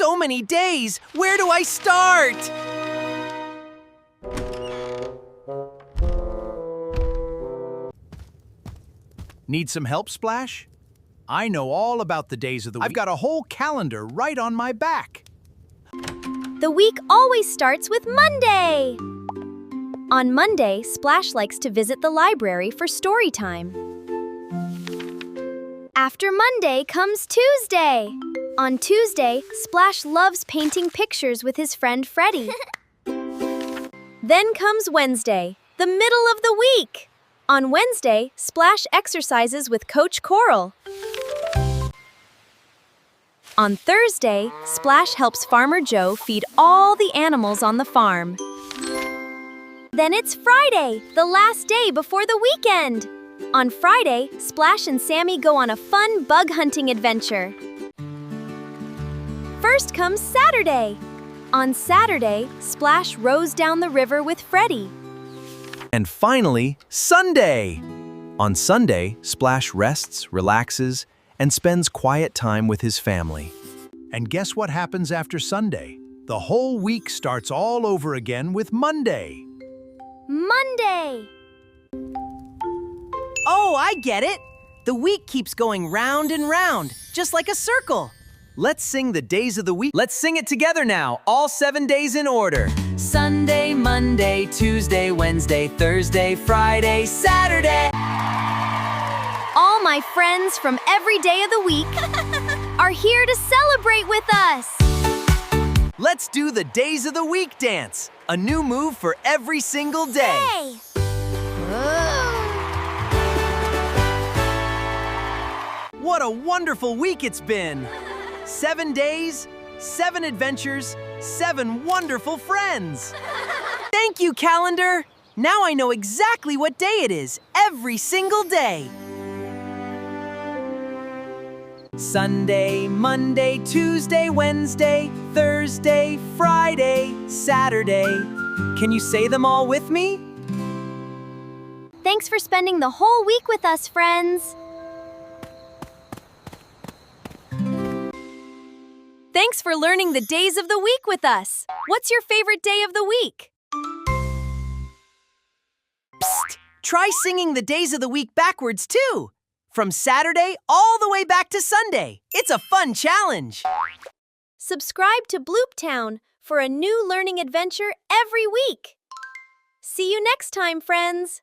So many days! Where do I start? Need some help, Splash? I know all about the days of the week. I've got a whole calendar right on my back. The week always starts with Monday. On Monday, Splash likes to visit the library for story time. After Monday comes Tuesday. On Tuesday, Splash loves painting pictures with his friend Freddie. Then comes Wednesday, the middle of the week. On Wednesday, Splash exercises with Coach Coral. On Thursday, Splash helps Farmer Joe feed all the animals on the farm. Then it's Friday, the last day before the weekend. On Friday, Splash and Sammy go on a fun bug hunting adventure. First comes Saturday. On Saturday, Splash rows down the river with Freddie. And finally, Sunday! On Sunday, Splash rests, relaxes, and spends quiet time with his family. And guess what happens after Sunday? The whole week starts all over again with Monday. Monday! Oh, I get it! The week keeps going round and round, just like a circle. Let's sing the days of the week. Let's sing it together now, all 7 days in order. Sunday, Monday, Tuesday, Wednesday, Thursday, Friday, Saturday. All my friends from every day of the week are here to celebrate with us. Let's do the days of the week dance. A new move for every single day. Hey! What a wonderful week it's been. 7 days, 7 adventures, 7 wonderful friends. Thank you, Calendar! Now I know exactly what day it is, every single day. Sunday, Monday, Tuesday, Wednesday, Thursday, Friday, Saturday. Can you say them all with me? Thanks for spending the whole week with us, friends. Thanks for learning the days of the week with us. What's your favorite day of the week? Psst! Try singing the days of the week backwards, too. From Saturday all the way back to Sunday. It's a fun challenge. Subscribe to Bloop Town for a new learning adventure every week. See you next time, friends.